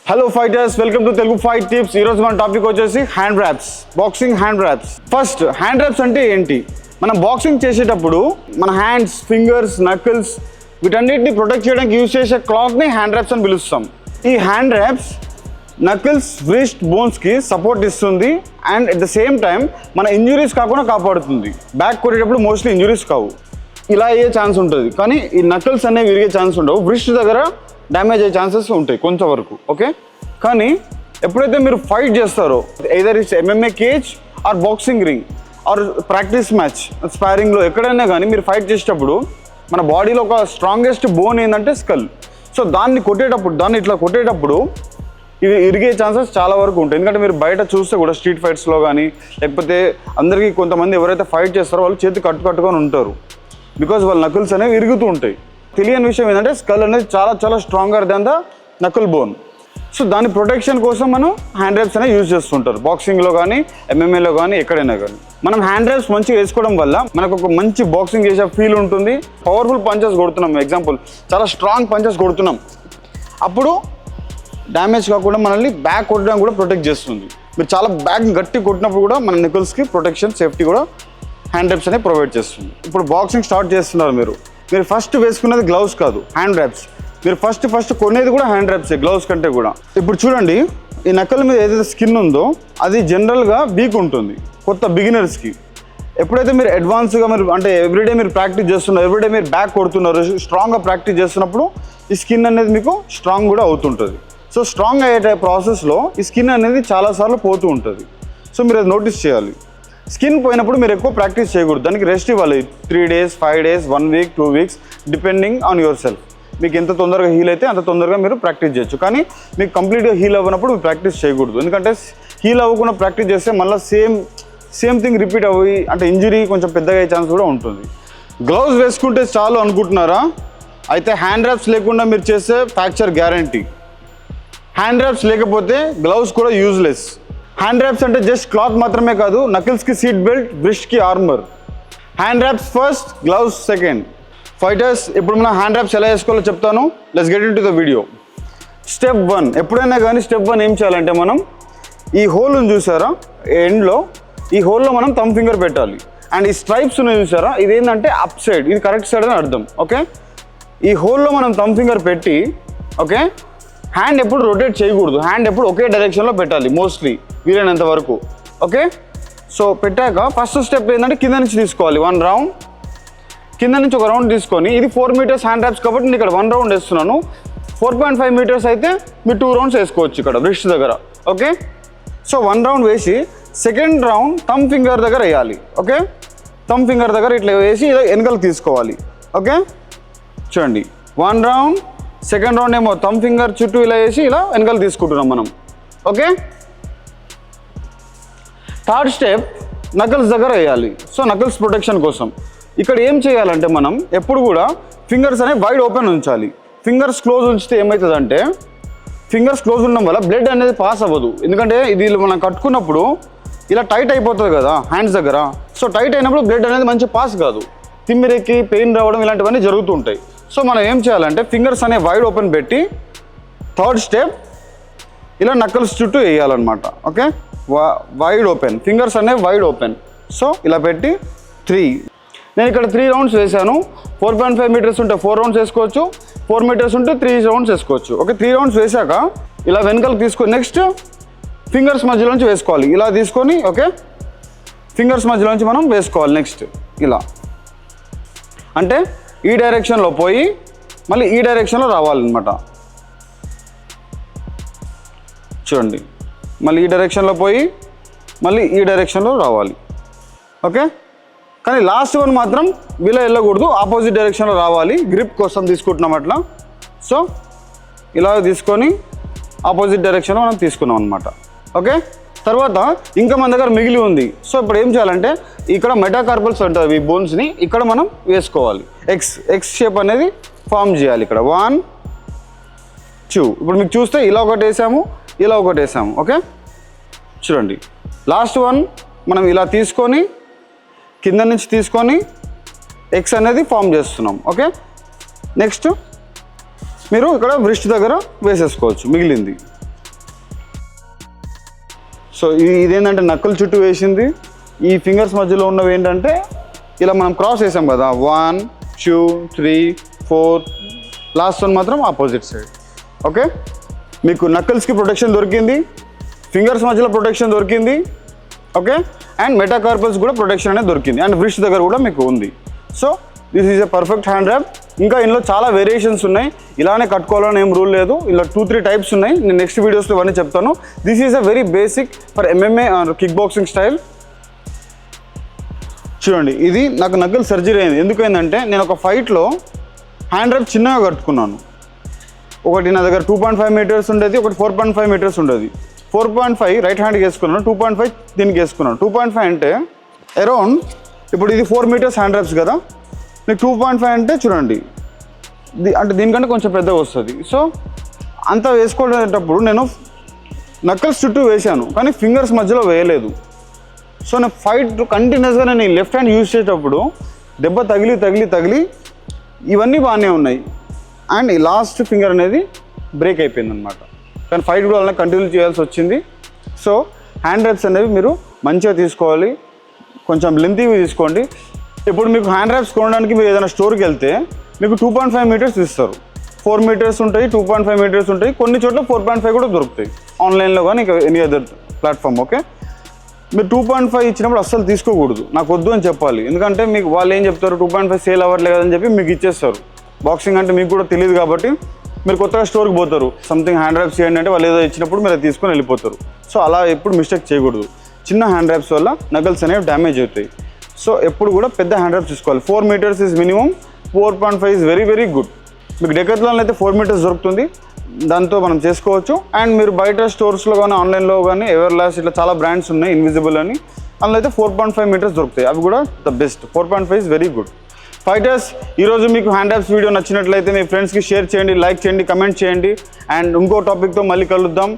Hello fighters, welcome to Telugu fight tips. ఈరోజు మన topic వచ్చేసి hand wraps, boxing hand wraps. First hand wraps అంటే ఏంటి? మనం బాక్సింగ్ చేసేటప్పుడు మన హ్యాండ్స్, ఫింగర్స్, నకిల్స్ వీటన్నిటిని ప్రొటెక్ట్ చేయడానికి యూజ్ చేసే క్లాత్ని హ్యాండ్ ర్యాప్స్ అని పిలుస్తాం. ఈ హ్యాండ్ ర్యాప్స్ నకిల్స్, వ్రిస్ట్ బోన్స్కి సపోర్ట్ ఇస్తుంది and at the same time మన ఇంజురీస్ కాకుండా కాపాడుతుంది. బ్యాక్ కొట్టేటప్పుడు మోస్ట్లీ ఇంజురీస్ కావు, ఇలా అయ్యే ఛాన్స్ ఉంటుంది. కానీ ఈ నకిల్స్ అనేవి విరిగే ఛాన్స్ ఉండవు. వ్రిస్ట్ దగ్గర డ్యామేజ్ అయ్యే ఛాన్సెస్ ఉంటాయి కొంచెం వరకు, ఓకే. కానీ ఎప్పుడైతే మీరు ఫైట్ చేస్తారో, either it's MMA cage or boxing ring or practice match, స్పారింగ్లో ఎక్కడైనా కానీ మీరు ఫైట్ చేసేటప్పుడు మన బాడీలో ఒక స్ట్రాంగెస్ట్ బోన్ ఏంటంటే స్కల్. సో దాన్ని ఇట్లా కొట్టేటప్పుడు ఇవి ఇరిగే ఛాన్సెస్ చాలా వరకు ఉంటాయి. ఎందుకంటే మీరు బయట చూస్తే కూడా స్ట్రీట్ ఫైట్స్లో కానీ లేకపోతే అందరికీ కొంతమంది ఎవరైతే ఫైట్ చేస్తారో వాళ్ళు చేతి కట్టుకొని ఉంటారు. బికాజ్ వాళ్ళ నకిల్స్ అనేవి ఇరుగుతూ ఉంటాయి. తెలియని విషయం ఏంటంటే స్కల్ అనేది చాలా చాలా stronger than the knuckle bone. So దాని ప్రొటెక్షన్ కోసం మనం హ్యాండ్ ర్యాప్స్ అనేవి యూజ్ చేస్తుంటారు. బాక్సింగ్లో కానీ MMAలో కానీ ఎక్కడైనా కానీ మనం హ్యాండ్ ర్యాప్స్ మంచిగా వేసుకోవడం వల్ల మనకు ఒక మంచి బాక్సింగ్ చేసే ఫీల్ ఉంటుంది. పవర్ఫుల్ పంచెస్ కొడుతున్నాం, ఎగ్జాంపుల్ చాలా స్ట్రాంగ్ పంచెస్ కొడుతున్నాం, అప్పుడు డ్యామేజ్ కాకుండా మనల్ని బ్యాక్ కొట్టడానికి కూడా ప్రొటెక్ట్ చేస్తుంది. మీరు చాలా బ్యాక్ గట్టి కొట్టినప్పుడు కూడా మన నికల్స్కి ప్రొటెక్షన్, సేఫ్టీ కూడా హ్యాండ్ ర్యాప్స్ అనేవి ప్రొవైడ్ చేస్తుంది. ఇప్పుడు బాక్సింగ్ స్టార్ట్ చేస్తున్నారు మీరు ఫస్ట్ వేసుకున్నది గ్లౌస్ కాదు, హ్యాండ్ ర్యాప్స్. మీరు ఫస్ట్ కొనేది కూడా హ్యాండ్ ర్యాప్సే, గ్లౌస్ కంటే కూడా. ఇప్పుడు చూడండి, ఈ నకల మీద ఏదైతే స్కిన్ ఉందో అది జనరల్గా వీక్ ఉంటుంది కొత్త బిగినర్స్కి. ఎప్పుడైతే మీరు అడ్వాన్స్గా అంటే ఎవ్రీడే మీరు ప్రాక్టీస్ చేస్తున్నారు, ఎవ్రీడే మీరు బ్యాక్ కొడుతున్నారు, స్ట్రాంగ్గా ప్రాక్టీస్ చేస్తున్నప్పుడు ఈ స్కిన్ అనేది మీకు స్ట్రాంగ్ కూడా అవుతుంటుంది. సో స్ట్రాంగ్ అయ్యే ప్రాసెస్లో ఈ స్కిన్ అనేది చాలాసార్లు పోతూ ఉంటుంది. సో మీరు అది నోటీస్ చేయాలి. స్కిన్ పోయినప్పుడు మీరు ఎక్కువ ప్రాక్టీస్ చేయకూడదు, దానికి రెస్ట్ ఇవ్వాలి. 3 days, 5 days, 1 week, 2 weeks depending on your self. మీకు ఎంత తొందరగా హీల్ అయితే అంత తొందరగా మీరు ప్రాక్టీస్ చేయొచ్చు. కానీ మీకు కంప్లీట్గా హీల్ అవ్వనప్పుడు మీరు ప్రాక్టీస్ చేయకూడదు. ఎందుకంటే హీల్ అవ్వకుండా ప్రాక్టీస్ చేస్తే మళ్ళీ సేమ్ థింగ్ రిపీట్ అవ్వి అంటే ఇంజరీ కొంచెం పెద్దగా అయ్యే ఛాన్స్ కూడా ఉంటుంది. గ్లౌస్ వేసుకుంటే చాలు అనుకుంటున్నారా? అయితే హ్యాండ్ ర్యాప్స్ లేకుండా మీరు చేస్తే ఫ్రాక్చర్ గ్యారంటీ. హ్యాండ్ ర్యాప్స్ లేకపోతే గ్లౌస్ కూడా యూజ్లెస్. హ్యాండ్ ర్యాప్స్ అంటే జస్ట్ క్లాత్ మాత్రమే కాదు, నకిల్స్కి సీట్ బెల్ట్, వ్రిస్ట్కి armour. Hand wraps first, gloves second. Fighters, ఇప్పుడు మనం హ్యాండ్ ర్యాప్స్ ఎలా వేసుకోవాలో చెప్తాను. Let's get into the video. Step 1, ఎప్పుడైనా కానీ స్టెప్ 1 ఏం చేయాలంటే మనం ఈ హోల్ని చూసారా ఎండ్లో, ఈ హోల్లో మనం థంబ్ ఫింగర్ పెట్టాలి. అండ్ ఈ స్ట్రైప్స్ ఉన్నాయి చూసారా, ఇదేంటంటే అప్ సైడ్, ఇది కరెక్ట్ సైడ్ అని అర్థం, ఓకే. ఈ హోల్లో మనం థంబ్ ఫింగర్ పెట్టి, ఓకే, హ్యాండ్ ఎప్పుడు రొటేట్ చేయకూడదు, హ్యాండ్ ఎప్పుడు ఒకే డైరెక్షన్లో పెట్టాలి మోస్ట్లీ వీలైనంత వరకు, ఓకే. సో పెట్టాక ఫస్ట్ స్టెప్ ఏంటంటే కింద నుంచి తీసుకోవాలి 1 రౌండ్. కింద నుంచి ఒక రౌండ్ తీసుకొని, ఇది 4 meters హ్యాండ్ ర్యాప్స్ కాబట్టి నేను ఇక్కడ 1 round వేస్తున్నాను. 4.5 meters అయితే మీరు 2 rounds వేసుకోవచ్చు ఇక్కడ రిస్ట్ దగ్గర, ఓకే. సో 1 round వేసి సెకండ్ రౌండ్ థంబ్ ఫింగర్ దగ్గర వేయాలి, ఓకే. థంబ్ ఫింగర్ దగ్గర ఇట్లా వేసి ఇలా వెనకలు తీసుకోవాలి, ఓకే. చూడండి, 1 round, సెకండ్ రౌండ్ ఏమో థంబ్ ఫింగర్ చుట్టూ ఇలా వేసి ఇలా వెనకలు తీసుకుంటున్నాం మనం, ఓకే. థర్డ్ స్టెప్ నకల్స్ దగ్గర వేయాలి. సో నకల్స్ ప్రొటెక్షన్ కోసం ఇక్కడ ఏం చేయాలంటే మనం ఎప్పుడు కూడా ఫింగర్స్ అనేవి వైడ్ ఓపెన్ ఉంచాలి. ఫింగర్స్ క్లోజ్ ఉంచితే ఏమవుతుందంటే, ఫింగర్స్ క్లోజ్ ఉండడం వల్ల బ్లడ్ అనేది పాస్ అవ్వదు. ఎందుకంటే ఇది మనం కట్టుకున్నప్పుడు ఇలా టైట్ అయిపోతుంది కదా హ్యాండ్స్ దగ్గర. సో టైట్ అయినప్పుడు బ్లడ్ అనేది మంచి పాస్ కాదు, తిమ్మిరెక్కి పెయిన్ రావడం ఇలాంటివన్నీ జరుగుతుంటాయి. సో మనం ఏం చేయాలంటే ఫింగర్స్ అనేవి వైడ్ ఓపెన్ పెట్టి థర్డ్ స్టెప్ ఇలా నకల్స్ చుట్టూ వేయాలన్నమాట, ఓకే. వైడ్ ఓపెన్, ఫింగర్స్ అనేవి వైడ్ ఓపెన్. సో ఇలా పెట్టి 3, నేను ఇక్కడ 3 rounds వేసాను. 4.5 meters ఉంటే 4 rounds వేసుకోవచ్చు, 4 meters ఉంటే 3 rounds వేసుకోవచ్చు, ఓకే. 3 rounds వేసాక ఇలా వెనకలు తీసుకొని నెక్స్ట్ ఫింగర్స్ మధ్యలోంచి వేసుకోవాలి. ఇలా తీసుకొని, ఓకే, ఫింగర్స్ మధ్యలోంచి మనం వేసుకోవాలి. నెక్స్ట్ ఇలా అంటే ఈ డైరెక్షన్లో పోయి మళ్ళీ ఈ డైరెక్షన్లో రావాలన్నమాట. చూడండి, మళ్ళీ ఈ డైరెక్షన్లో పోయి మళ్ళీ ఈ డైరెక్షన్లో రావాలి, ఓకే. కానీ లాస్ట్ వన్ మాత్రం వీళ్ళ వెళ్ళకూడదు, ఆపోజిట్ డైరెక్షన్లో రావాలి. గ్రిప్ కోసం తీసుకుంటున్నాం అట్లా. సో ఇలా తీసుకొని ఆపోజిట్ డైరెక్షన్లో మనం తీసుకున్నాం అనమాట, ఓకే. తర్వాత ఇంకా మన దగ్గర మిగిలి ఉంది. సో ఇప్పుడు ఏం చేయాలంటే ఇక్కడ మెటాకార్పల్స్ ఉంటుంది, ఈ బోన్స్ని ఇక్కడ మనం వేసుకోవాలి. ఎక్స్ షేప్ అనేది ఫామ్ చేయాలి ఇక్కడ. 1, 2. ఇప్పుడు మీకు చూస్తే ఇలా ఒకటి వేసాము, ఇలా ఒకటి వేసాము, ఓకే. చూడండి, లాస్ట్ వన్ మనం ఇలా తీసుకొని కింద నుంచి తీసుకొని ఎక్స్ అనేది ఫామ్ చేస్తున్నాం, ఓకే. నెక్స్ట్ మీరు ఇక్కడ వ్రిస్ట్ దగ్గర వేసేసుకోవచ్చు మిగిలింది. సో ఇదేంటంటే నక్కల చుట్టూ వేసింది. ఈ ఫింగర్స్ మధ్యలో ఉన్నవి ఏంటంటే ఇలా మనం క్రాస్ వేసాం కదా, 1 2 3 4, లాస్ట్ వన్ మాత్రం ఆపోజిట్ సైడ్. ఓకే, మీకు నక్కల్స్కి ప్రొటెక్షన్ దొరికింది, ఫింగర్స్ మధ్యలో ప్రొటెక్షన్ దొరికింది. ఓకే, అండ్ మెటాకార్పల్స్ కూడా ప్రొటెక్షన్ అనేది దొరికింది, అండ్ వ్రిస్ట్ దగ్గర కూడా మీకు ఉంది. So this is a perfect hand wrap. ఇంకా ఇందులో చాలా వేరియేషన్స్ ఉన్నాయి, ఇలానే కట్టుకోవాలని ఏం రూల్ లేదు. ఇలా 2-3 టైప్స్ ఉన్నాయి, నేను నెక్స్ట్ వీడియోస్లో ఇవన్నీ చెప్తాను. This is a very basic for MMA kick boxing style. చూడండి, ఇది నాకు నక్కల్ సర్జరీ అయింది. ఎందుకైందంటే నేను ఒక ఫైట్లో హ్యాండ్ ర్యాప్ చిన్నగా కట్టుకున్నాను. ఒకటి నా దగ్గర 2.5 మీటర్స్ ఉండేది, ఒకటి 4.5 మీటర్స్ ఉండేది. 4.5 రైట్ హ్యాండ్కి వేసుకున్నాను, 2.5 దీనికి వేసుకున్నాను. 2.5 అంటే అరౌండ్, ఇప్పుడు ఇది 4 మీటర్స్ హ్యాండ్ ర్యాప్స్ కదా, మీకు 2.5 అంటే చూడండి అంటే దీనికంటే కొంచెం పెద్దగా వస్తుంది. సో అంతా వేసుకోవడేటప్పుడు నేను నక్కల్స్ చుట్టూ వేసాను, కానీ ఫింగర్స్ మధ్యలో వేయలేదు. సో నేను ఫైట్ కంటిన్యూస్గా నేను ఈ లెఫ్ట్ హ్యాండ్ యూజ్ చేసేటప్పుడు దెబ్బ తగిలి ఇవన్నీ బాగానే ఉన్నాయి, అండ్ ఈ లాస్ట్ ఫింగర్ అనేది బ్రేక్ అయిపోయింది అనమాట. కానీ ఫైట్ కూడా అలానే కంటిన్యూ చేయాల్సి వచ్చింది. సో హ్యాండ్ ర్యాప్స్ అనేవి మీరు మంచిగా తీసుకోవాలి, కొంచెం లెంతీవి తీసుకోండి. ఇప్పుడు మీకు హ్యాండ్ ర్యాప్స్ కొనడానికి మీరు ఏదైనా స్టోర్కి వెళ్తే మీకు 2.5 మీటర్స్ ఇస్తారు, 4 మీటర్స్ ఉంటాయి, 2.5 మీటర్స్ ఉంటాయి, కొన్ని చోట్ల 4.5 కూడా దొరుకుతాయి ఆన్లైన్లో కానీ ఇంకా ఎనీ అదర్ ప్లాట్ఫామ్. ఓకే, మీరు 2.5 ఇచ్చినప్పుడు అస్సలు తీసుకోకూడదు, నాకు వద్దు అని చెప్పాలి. ఎందుకంటే మీకు వాళ్ళు ఏం చెప్తారు, 2.5 సేల్ అవ్వట్లేదు కదని చెప్పి మీకు ఇచ్చేస్తారు. బాక్సింగ్ అంటే మీకు కూడా తెలియదు కాబట్టి మీరు కొత్తగా స్టోర్కి పోతారు, సంథింగ్ హ్యాండ్ ర్యాప్స్ చేయండి అంటే వాళ్ళు ఏదో ఇచ్చినప్పుడు మీరు తీసుకొని వెళ్ళిపోతారు. సో అలా ఎప్పుడు మిస్టేక్ చేయకూడదు. చిన్న హ్యాండ్ ర్యాప్స్ వల్ల నకల్స్ అనేవి డ్యామేజ్ అవుతాయి. సో ఎప్పుడు కూడా పెద్ద హ్యాండ్ ర్యాప్స్ తీసుకోవాలి. 4 metres is minimum, 4.5 is very very good. మీకు డెకాథ్లాన్లో అయితే 4 మీటర్స్ దొరుకుతుంది, దాంతో మనం చేసుకోవచ్చు. అండ్ మీరు బయట స్టోర్స్లో కానీ ఆన్లైన్లో కానీ ఎవర్లాస్ట్ ఇట్లా చాలా బ్రాండ్స్ ఉన్నాయి, ఇన్విజిబుల్ అని, అందులో అయితే 4.5 మీటర్స్ దొరుకుతాయి, అవి కూడా the best. 4.5 is very good. Fighters, ఈరోజు మీకు హ్యాండ్ ర్యాప్స్ వీడియో నచ్చినట్లయితే మీ ఫ్రెండ్స్కి షేర్ చేయండి, లైక్ చేయండి, కమెంట్ చేయండి. అండ్ ఇంకో టాపిక్తో మళ్ళీ కలుద్దాం.